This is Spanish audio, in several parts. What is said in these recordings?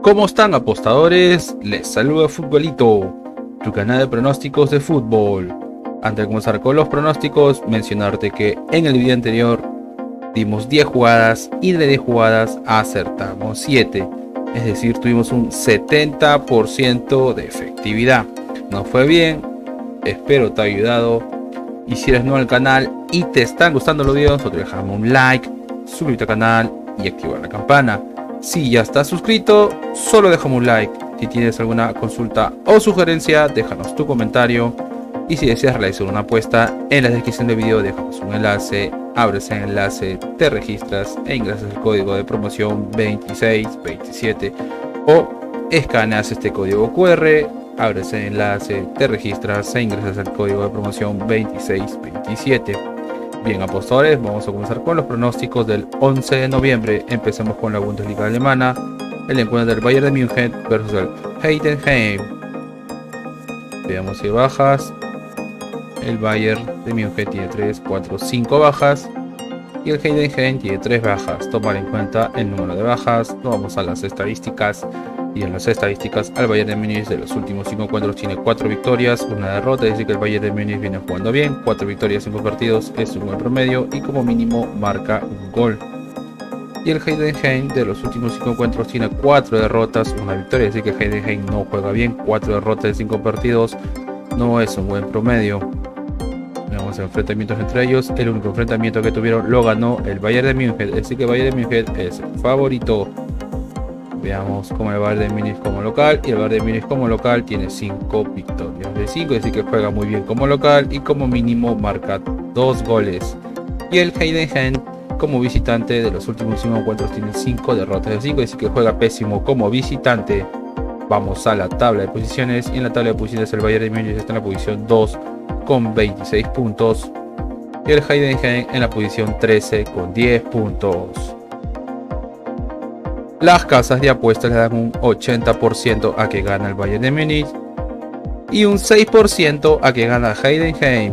¿Cómo están, apostadores? Les saluda Futbolito, tu canal de pronósticos de fútbol. Antes de comenzar con los pronósticos, mencionarte que en el video anterior dimos 10 jugadas y de 10 jugadas acertamos 7. Es decir, tuvimos un 70% de efectividad. Nos fue bien, espero te haya ayudado. Y si eres nuevo al canal y te están gustando los videos, nosotros dejamos un like, suscríbete al canal y activar la campana. Si ya estás suscrito, solo déjame un like. Si tienes alguna consulta o sugerencia, déjanos tu comentario. Y si deseas realizar una apuesta, en la descripción del video dejamos un enlace. Abres el enlace, te registras e ingresas el código de promoción 2627 o escaneas este código QR. Abres el enlace, te registras e ingresas el código de promoción 2627. Bien, apostadores, vamos a comenzar con los pronósticos del 11 de noviembre. Empecemos con la Bundesliga alemana. El encuentro del Bayern de München versus el Heidenheim. Veamos si bajas. El Bayern de München tiene 3, 4, 5 bajas. Y el Heidenheim tiene 3 bajas. Tomar en cuenta el número de bajas. Nos vamos a las estadísticas. Y en las estadísticas, al Bayern de Múnich de los últimos 5 encuentros tiene 4 victorias, 1 derrota, es decir que el Bayern de Múnich viene jugando bien. 4 victorias, 5 partidos es un buen promedio y como mínimo marca un gol. Y el Heidenheim de los últimos 5 encuentros tiene 4 derrotas, 1 victoria, es decir que el Heidenheim no juega bien. 4 derrotas de 5 partidos no es un buen promedio. Veamos enfrentamientos entre ellos. El único enfrentamiento que tuvieron lo ganó el Bayern de Múnich, es decir que el Bayern de Múnich es el favorito. Veamos cómo el Bayern de Múnich como local. Y el Bayern de Múnich como local tiene 5 victorias de 5. Es decir que juega muy bien como local. Y como mínimo marca 2 goles. Y el Heidenheim como visitante de los últimos 5 encuentros tiene 5 derrotas de 5. Es decir que juega pésimo como visitante. Vamos a la tabla de posiciones. Y en la tabla de posiciones el Bayern de Múnich está en la posición 2 con 26 puntos. Y el Heidenheim en la posición 13 con 10 puntos. Las casas de apuestas le dan un 80% a que gana el Bayern de Múnich y un 6% a que gana Heidenheim.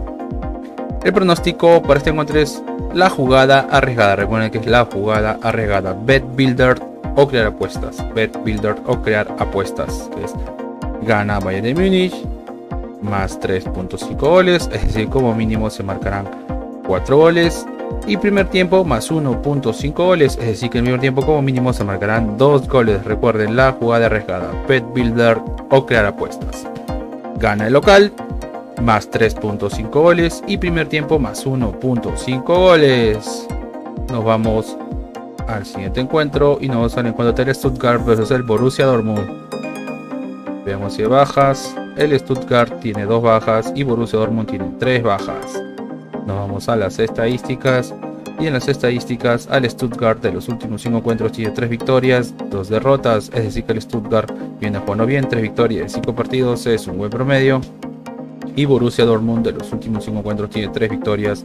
El pronóstico para este encuentro es la jugada arriesgada. Recuerden que es la jugada arriesgada. Bet Builder o crear apuestas. Bet Builder o crear apuestas. Que es gana Bayern de Múnich más 3.5 goles. Es decir, como mínimo se marcarán 4 goles. Y primer tiempo más 1.5 goles, es decir que en el primer tiempo como mínimo se marcarán 2 goles. Recuerden la jugada arriesgada, Bet Builder o crear apuestas. Gana el local más 3.5 goles y primer tiempo más 1.5 goles. Nos vamos al siguiente encuentro y nos vamos al encuentro del Stuttgart versus el Borussia Dortmund. Veamos si hay bajas. El Stuttgart tiene 2 bajas y Borussia Dortmund tiene 3 bajas. Nos vamos a las estadísticas y en las estadísticas al Stuttgart de los últimos 5 encuentros tiene 3 victorias, 2 derrotas, es decir que el Stuttgart viene jugando bien. 3 victorias de 5 partidos es un buen promedio. Y Borussia Dortmund de los últimos 5 encuentros tiene 3 victorias,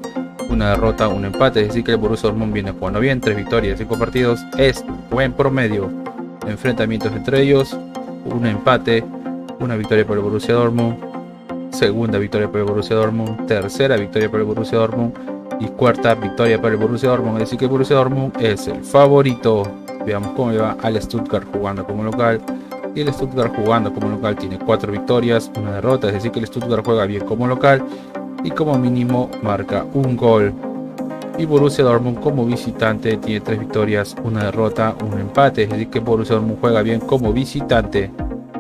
1 derrota, 1 empate, es decir que el Borussia Dortmund viene jugando bien. 3 victorias de 5 partidos es un buen promedio. Enfrentamientos entre ellos, un empate, una victoria por el Borussia Dortmund, segunda victoria para el Borussia Dortmund, tercera victoria para el Borussia Dortmund y cuarta victoria para el Borussia Dortmund. Es decir que el Borussia Dortmund es el favorito. Veamos cómo le va al Stuttgart jugando como local. Y el Stuttgart jugando como local tiene 4 victorias, 1 derrota. Es decir que el Stuttgart juega bien como local y como mínimo marca un gol. Y Borussia Dortmund como visitante tiene 3 victorias, 1 derrota, 1 empate. Es decir que Borussia Dortmund juega bien como visitante.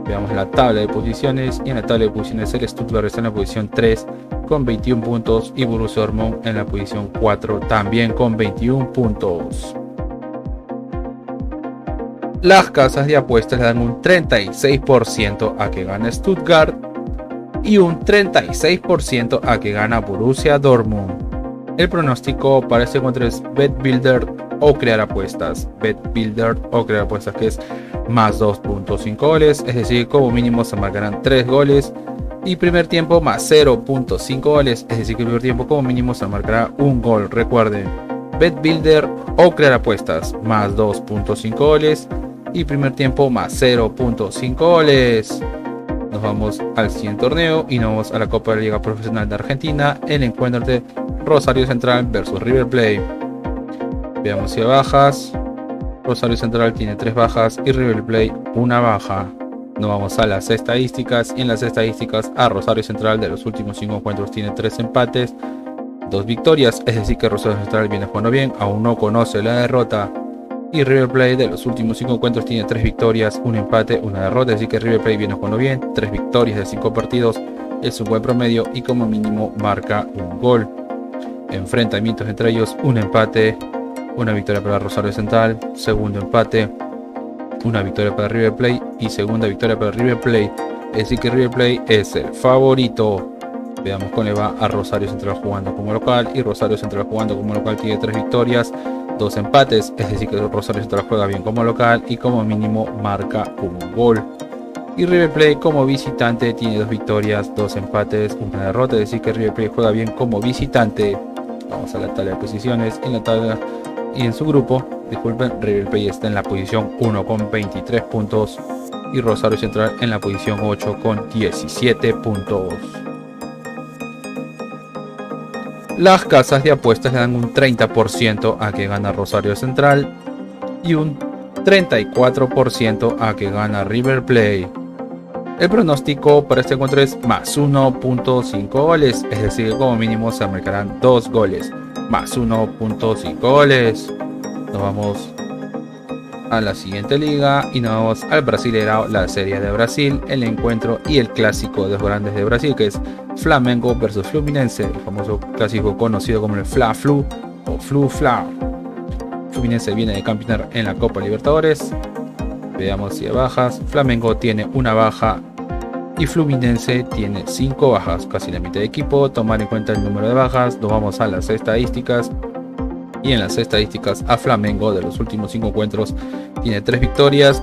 Veamos la tabla de posiciones y en la tabla de posiciones el Stuttgart está en la posición 3 con 21 puntos y Borussia Dortmund en la posición 4 también con 21 puntos. Las casas de apuestas le dan un 36% a que gana Stuttgart y un 36% a que gana Borussia Dortmund. El pronóstico para este encuentro es Bet Builder o crear apuestas. Bet Builder o crear apuestas, que es más 2.5 goles, es decir como mínimo se marcarán 3 goles. Y primer tiempo más 0.5 goles, es decir que el primer tiempo como mínimo se marcará un gol. Recuerden, Bet Builder o crear apuestas más 2.5 goles y primer tiempo más 0.5 goles. Nos vamos al siguiente torneo y nos vamos a la Copa de la Liga Profesional de Argentina, el encuentro de Rosario Central versus River Plate. Veamos si hay bajas. Rosario Central tiene 3 bajas y River Plate una baja. Nos vamos a las estadísticas y en las estadísticas a Rosario Central de los últimos 5 encuentros tiene 3 empates, 2 victorias, es decir que Rosario Central viene jugando bien, aún no conoce la derrota. Y River Plate de los últimos 5 encuentros tiene 3 victorias, 1 empate, 1 derrota, es decir que River Plate viene jugando bien, 3 victorias de 5 partidos, es un buen promedio y como mínimo marca un gol. Enfrentamientos entre ellos, un empate, una victoria para Rosario Central, segundo empate, una victoria para River Plate y segunda victoria para River Plate, es decir que River Plate es el favorito. Veamos cómo le va a Rosario Central jugando como local, y Rosario Central jugando como local tiene 3 victorias, 2 empates, es decir que Rosario Central juega bien como local y como mínimo marca un gol. Y River Plate como visitante tiene 2 victorias, 2 empates, 1 derrota, es decir que River Plate juega bien como visitante. Vamos a la tabla de posiciones, en la tabla y en su grupo, disculpen, River Plate está en la posición 1 con 23 puntos y Rosario Central en la posición 8 con 17 puntos. Las casas de apuestas le dan un 30% a que gana Rosario Central y un 34% a que gana River Plate. El pronóstico para este encuentro es más 1.5 goles, es decir, como mínimo se marcarán 2 goles, más 1.5 goles. Nos vamos a la siguiente liga y nos vamos al Brasileirão, la Serie de Brasil, el encuentro y el clásico de los grandes de Brasil, que es Flamengo versus Fluminense, el famoso clásico conocido como el Fla-Flu o Flu-Fla. Fluminense viene de campeonar en la Copa Libertadores. Veamos si hay bajas. Flamengo tiene una baja y Fluminense tiene 5 bajas, casi la mitad de equipo. Tomar en cuenta el número de bajas, nos vamos a las estadísticas. Y en las estadísticas a Flamengo de los últimos 5 encuentros tiene 3 victorias,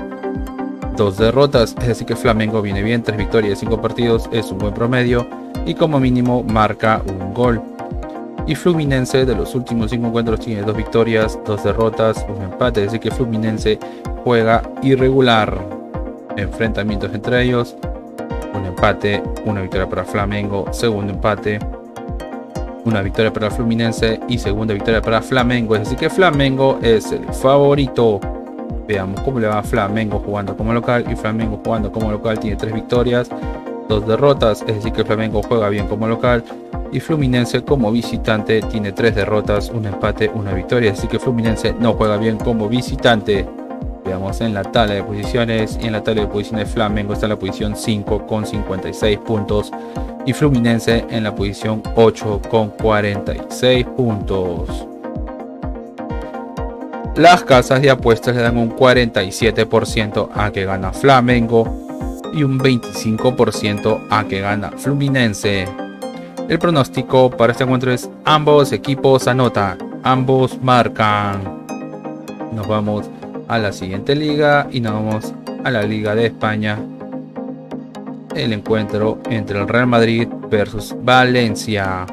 2 derrotas, es decir que Flamengo viene bien, 3 victorias de 5 partidos, es un buen promedio y como mínimo marca un gol. Y Fluminense de los últimos 5 encuentros tiene 2 victorias, 2 derrotas, un empate, es decir que Fluminense juega irregular. Enfrentamientos entre ellos, un empate, una victoria para Flamengo, segundo empate, una victoria para Fluminense y segunda victoria para Flamengo, es decir que Flamengo es el favorito. Veamos cómo le va a Flamengo jugando como local, y Flamengo jugando como local tiene 3 victorias, 2 derrotas, es decir que Flamengo juega bien como local, y Fluminense como visitante tiene 3 derrotas, un empate, una victoria, es decir que Fluminense no juega bien como visitante. Veamos en la tabla de posiciones, y en la tabla de posiciones Flamengo está en la posición 5 con 56 puntos y Fluminense en la posición 8 con 46 puntos. Las casas de apuestas le dan un 47% a que gana Flamengo y un 25% a que gana Fluminense. El pronóstico para este encuentro es ambos equipos anotan, ambos marcan. Nos vamos a la siguiente liga y nos vamos a la Liga de España. El encuentro entre el Real Madrid versus Valencia.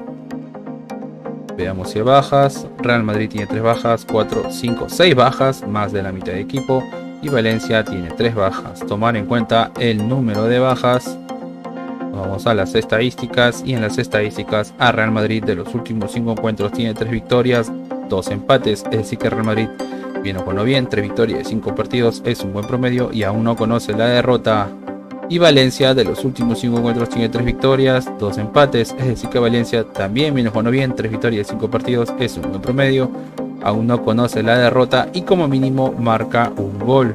Veamos si hay bajas. Real Madrid tiene 3 bajas, 4, 5, 6 bajas, más de la mitad de equipo. Y Valencia tiene 3 bajas. Tomar en cuenta el número de bajas. Vamos a las estadísticas y en las estadísticas a Real Madrid de los últimos 5 encuentros tiene 3 victorias, 2 empates, es decir que Real Madrid viene jugando bien, 3 victorias de 5 partidos, es un buen promedio y aún no conoce la derrota. Y Valencia de los últimos 5 encuentros tiene 3 victorias, 2 empates, es decir que Valencia también viene jugando bien, 3 victorias de 5 partidos, es un buen promedio, aún no conoce la derrota y como mínimo marca un gol.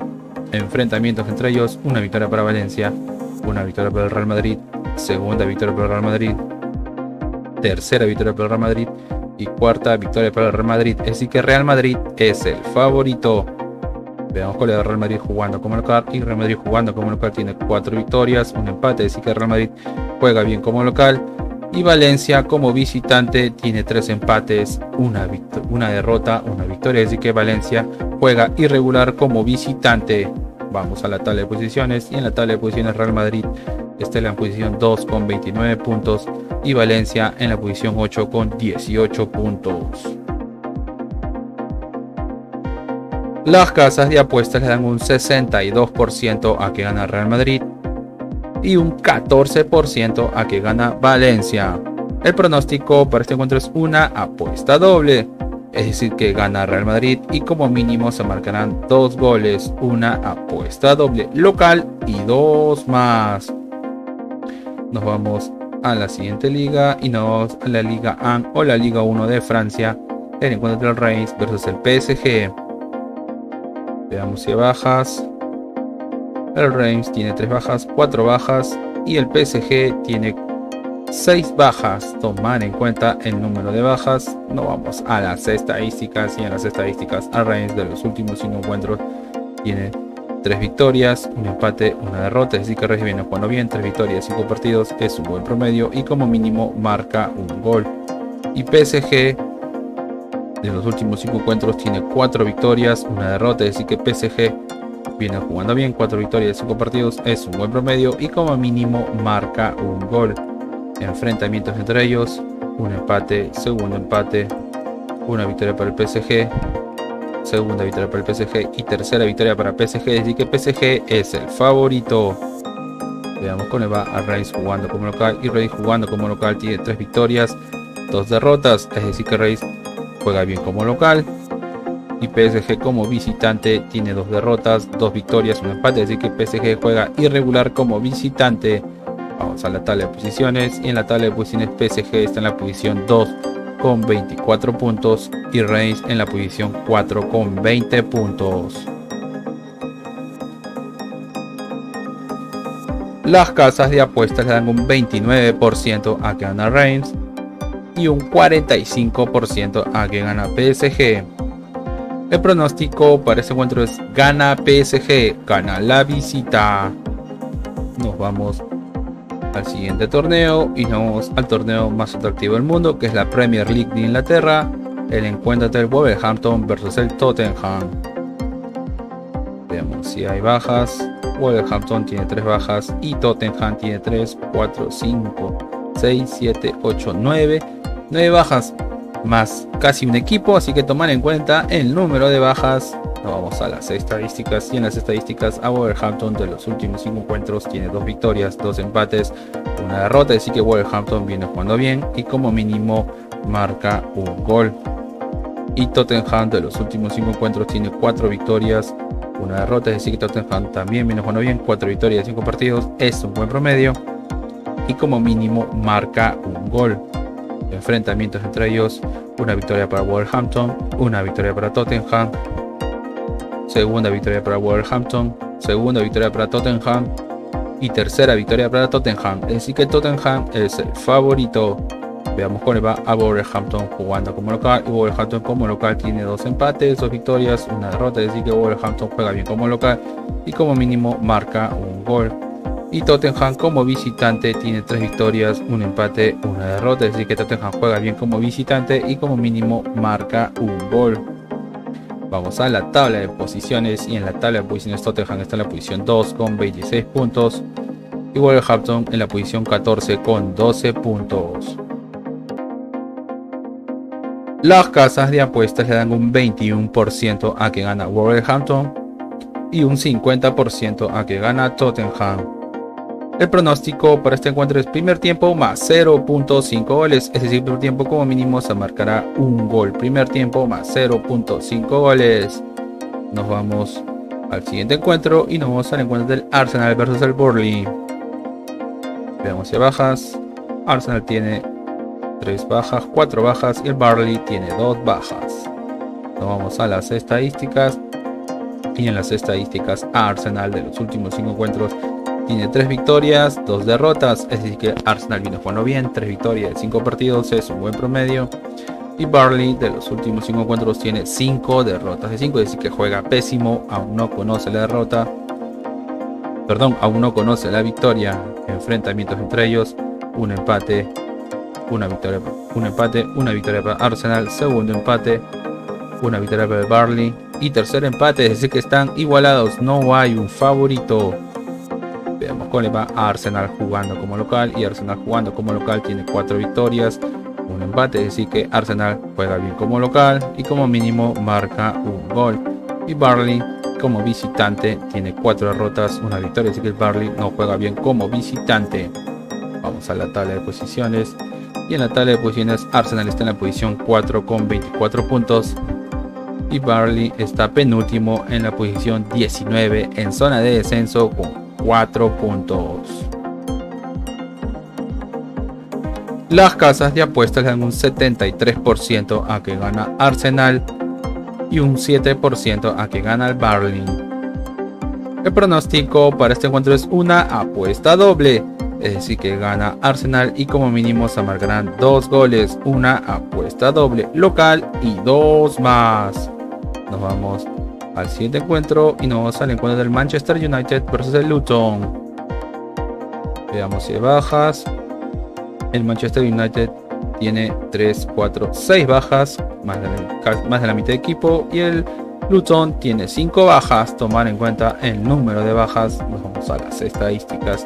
Enfrentamientos entre ellos, una victoria para Valencia, una victoria para el Real Madrid, segunda victoria para el Real Madrid, tercera victoria para el Real Madrid y cuarta victoria para el Real Madrid, es decir que Real Madrid es el favorito. Veamos cuál es el Real Madrid jugando como local, y Real Madrid jugando como local tiene 4 victorias, un empate, es decir que Real Madrid juega bien como local, y Valencia como visitante tiene 3 empates, una derrota, una victoria, es decir que Valencia juega irregular como visitante. Vamos a la tabla de posiciones y en la tabla de posiciones Real Madrid está en la posición 2 con 29 puntos y Valencia en la posición 8 con 18 puntos. Las casas de apuestas le dan un 62% a que gana Real Madrid y un 14% a que gana Valencia. El pronóstico para este encuentro es una apuesta doble. es decir que gana Real Madrid, y como mínimo se marcarán 2 goles, una apuesta doble local y 2 más. Nos vamos a la siguiente liga y nos vamos a la Liga 1 o la Liga 1 de Francia, el encuentro del Reims versus el PSG. Veamos si hay bajas. El Reims tiene 3 bajas, 4 bajas y el PSG tiene 6 bajas. Tomar en cuenta el número de bajas. Nos vamos a las estadísticas, y en las estadísticas el Reims de los últimos 5 encuentros tiene 3 victorias, un empate, una derrota, es decir que Reims viene jugando bien. 3 victorias, 5 partidos es un buen promedio y como mínimo marca un gol. Y PSG de los últimos 5 encuentros tiene 4 victorias, una derrota, es decir que PSG viene jugando bien. 4 victorias, 5 partidos es un buen promedio y como mínimo marca un gol. Enfrentamientos entre ellos: un empate, segundo empate, una victoria para el PSG, segunda victoria para el PSG y tercera victoria para PSG, es decir que PSG es el favorito. Veamos cómo le va a Reims jugando como local, y Reims jugando como local tiene 3 victorias, 2 derrotas, es decir que Reims juega bien como local, y PSG como visitante tiene 2 derrotas, 2 victorias, un empate, es decir que PSG juega irregular como visitante. Vamos a la tabla de posiciones, y en la tabla de posiciones PSG está en la posición 2 con 24 puntos y Reims en la posición 4 con 20 puntos. Las casas de apuestas le dan un 29% a que gana Reims y un 45% a que gana PSG. El pronóstico para este encuentro es gana PSG, gana la visita. Nos vamos al siguiente torneo y nos vamos al torneo más atractivo del mundo, que es la Premier League de Inglaterra, el encuentro del Wolverhampton versus el Tottenham. Veamos si hay bajas. Wolverhampton tiene 3 bajas y Tottenham tiene 3, 4, 5, 6, 7, 8, 9 bajas, más casi un equipo, así que tomar en cuenta el número de bajas. Nos vamos a las estadísticas, y en las estadísticas a Wolverhampton de los últimos 5 encuentros tiene 2 victorias, 2 empates, una derrota, así que Wolverhampton viene jugando bien y como mínimo marca un gol. Y Tottenham de los últimos 5 encuentros tiene 4 victorias, una derrota, es decir que Tottenham también viene jugando bien. 4 victorias, 5 partidos es un buen promedio y como mínimo marca un gol. Enfrentamientos entre ellos: una victoria para Wolverhampton, una victoria para Tottenham, segunda victoria para Wolverhampton, segunda victoria para Tottenham y tercera victoria para Tottenham, es decir que Tottenham es el favorito. Veamos cómo le va a Wolverhampton jugando como local, y Wolverhampton como local tiene 2 empates, 2 victorias, una derrota, es decir que Wolverhampton juega bien como local y como mínimo marca un gol. Y Tottenham como visitante tiene 3 victorias, un empate, una derrota, es decir que Tottenham juega bien como visitante y como mínimo marca un gol. Vamos a la tabla de posiciones, y en la tabla de posiciones Tottenham está en la posición 2 con 26 puntos y Wolverhampton en la posición 14 con 12 puntos. Las casas de apuestas le dan un 21% a que gana Wolverhampton y un 50% a que gana Tottenham. El pronóstico para este encuentro es primer tiempo más 0.5 goles, es decir, primer tiempo como mínimo se marcará un gol. Primer tiempo más 0.5 goles. Nos vamos al siguiente encuentro y nos vamos al encuentro del Arsenal versus el Burnley. Veamos si bajas. Arsenal tiene 3 bajas, 4 bajas y el Burnley tiene 2 bajas. Nos vamos a las estadísticas, y en las estadísticas Arsenal de los últimos 5 encuentros tiene 3 victorias, 2 derrotas, es decir que Arsenal viene jugando bien. 3 victorias de 5 partidos es un buen promedio. Y Burnley de los últimos 5 encuentros tiene 5 derrotas de 5, es decir que juega pésimo, aún no conoce la derrota. Aún no conoce la victoria. Enfrentamientos entre ellos: un empate, una victoria, un empate, una victoria para Arsenal, segundo empate, una victoria para el Burnley y tercer empate, es decir que están igualados, no hay un favorito. Veamos cómo le va a Arsenal jugando como local, y Arsenal jugando como local tiene 4 victorias, un empate, es decir que Arsenal juega bien como local y como mínimo marca un gol. Y Burnley como visitante tiene 4 derrotas, una victoria, es decir que el Burnley no juega bien como visitante. Vamos a la tabla de posiciones, Y en la tabla de posiciones, Arsenal está en la posición 4 con 24 puntos. Y Burnley está penúltimo en la posición 19 en zona de descenso con 4 puntos. Las casas de apuestas le dan un 73% a que gana Arsenal y un 7% a que gana el Burnley. El pronóstico para este encuentro es una apuesta doble, es decir que gana Arsenal y como mínimo se marcarán 2 goles, una apuesta doble local y 2 más. Nos vamos al siguiente encuentro y nos vamos al encuentro del Manchester United versus el Luton. Veamos si hay bajas. El Manchester United tiene 3, 4, 6 bajas, más de la mitad de equipo, y el Luton tiene 5 bajas. Tomar en cuenta el número de bajas, nos vamos a las estadísticas.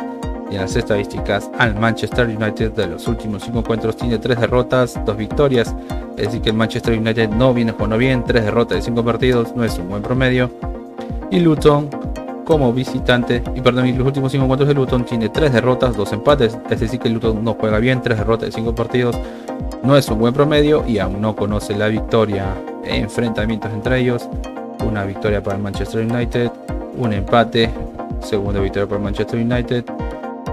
Y en las estadísticas, al Manchester United de los últimos 5 encuentros tiene 3 derrotas, 2 victorias. Es decir que el Manchester United no viene jugando bien, 3 derrotas de 5 partidos, no es un buen promedio. Y Luton como visitante, los últimos 5 encuentros de Luton tiene 3 derrotas, 2 empates. Es decir que el Luton no juega bien, 3 derrotas de 5 partidos, no es un buen promedio y aún no conoce la victoria. Enfrentamientos entre ellos, una victoria para el Manchester United, un empate, segunda victoria para el Manchester United,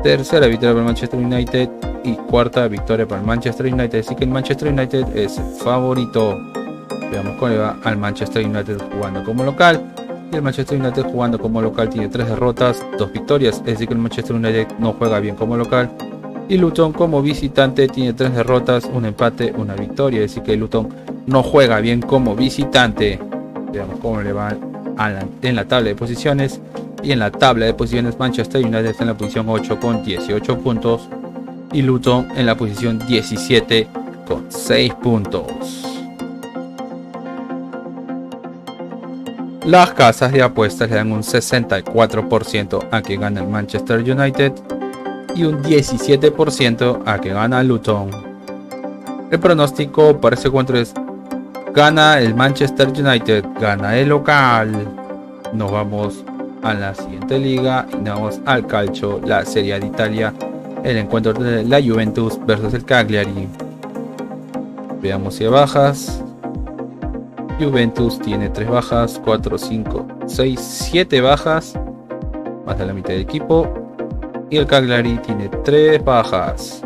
tercera victoria para el Manchester United y cuarta victoria para el Manchester United. Así que el Manchester United es el favorito. Veamos cómo le va al Manchester United jugando como local. Y el Manchester United jugando como local tiene 3 derrotas, 2 victorias. Es decir que el Manchester United no juega bien como local. Y Luton como visitante tiene 3 derrotas, un empate, una victoria. Es decir que Luton no juega bien como visitante. Veamos cómo le va en la tabla de posiciones. Y en la tabla de posiciones, Manchester United está en la posición 8 con 18 puntos y Luton en la posición 17 con 6 puntos. Las casas de apuestas le dan un 64% a que gana el Manchester United y un 17% a que gana Luton. El pronóstico para este encuentro es: gana el Manchester United, gana el local. Nos vamos a la siguiente liga y nos vamos al calcio, la Serie A de Italia, el encuentro de la Juventus versus el Cagliari. Veamos si hay bajas. Juventus tiene 3 bajas, 4, 5, 6, 7 bajas, más de la mitad del equipo, y el Cagliari tiene 3 bajas.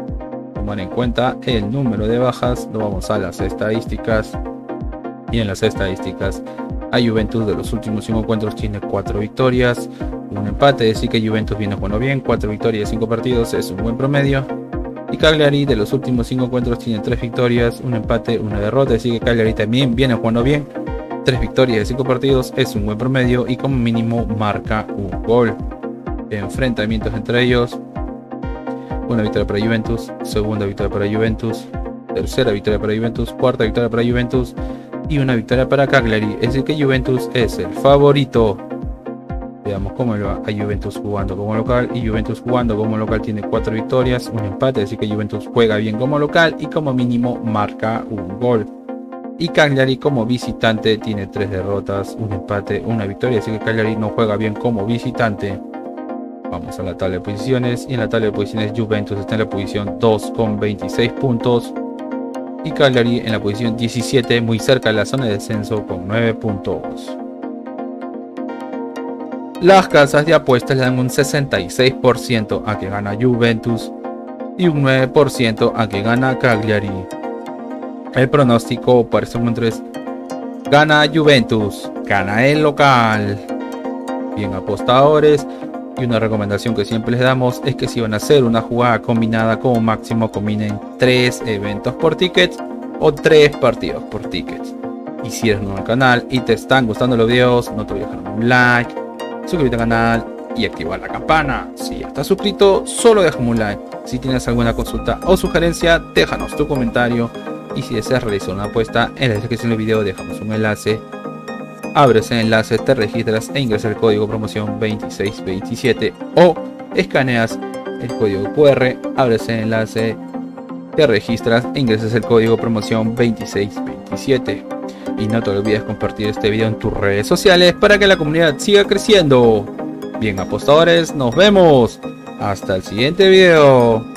Tomar en cuenta el número de bajas, nos vamos a las estadísticas, y en las estadísticas a Juventus de los últimos 5 encuentros tiene 4 victorias, un empate, es decir que Juventus viene jugando bien, 4 victorias de 5 partidos es un buen promedio. Y Cagliari de los últimos 5 encuentros tiene 3 victorias, un empate, una derrota, es decir que Cagliari también viene jugando bien, 3 victorias de 5 partidos es un buen promedio y como mínimo marca un gol. Enfrentamientos entre ellos: una victoria para Juventus, segunda victoria para Juventus, tercera victoria para Juventus, cuarta victoria para Juventus y una victoria para Cagliari, es decir que Juventus es el favorito. Veamos cómo le va a Juventus jugando como local, y Juventus jugando como local tiene 4 victorias, un empate, es decir que Juventus juega bien como local y como mínimo marca un gol. Y Cagliari como visitante tiene 3 derrotas, un empate, una victoria, así que Cagliari no juega bien como visitante. Vamos a la tabla de posiciones, y en la tabla de posiciones Juventus está en la posición 2 con 26 puntos y Cagliari en la posición 17, muy cerca de la zona de descenso con 9 puntos. Las casas de apuestas le dan un 66% a que gana Juventus y un 9% a que gana Cagliari. El pronóstico para este encuentro es: gana Juventus, gana el local. Bien, apostadores, y una recomendación que siempre les damos es que si van a hacer una jugada combinada, como máximo combinen 3 eventos por tickets o 3 partidos por tickets. Y si eres nuevo al canal y te están gustando los videos, no te olvides dejar un like, suscribirte al canal y activar la campana. Si ya estás suscrito, solo déjame un like. Si tienes alguna consulta o sugerencia, déjanos tu comentario. Y si deseas realizar una apuesta, en la descripción del video dejamos un enlace. Abres el enlace, te registras e ingresas el código promoción 2627 o escaneas el código QR, abres el enlace, te registras e ingresas el código promoción 2627. Y no te olvides compartir este video en tus redes sociales para que la comunidad siga creciendo. Bien, apostadores, nos vemos hasta el siguiente video.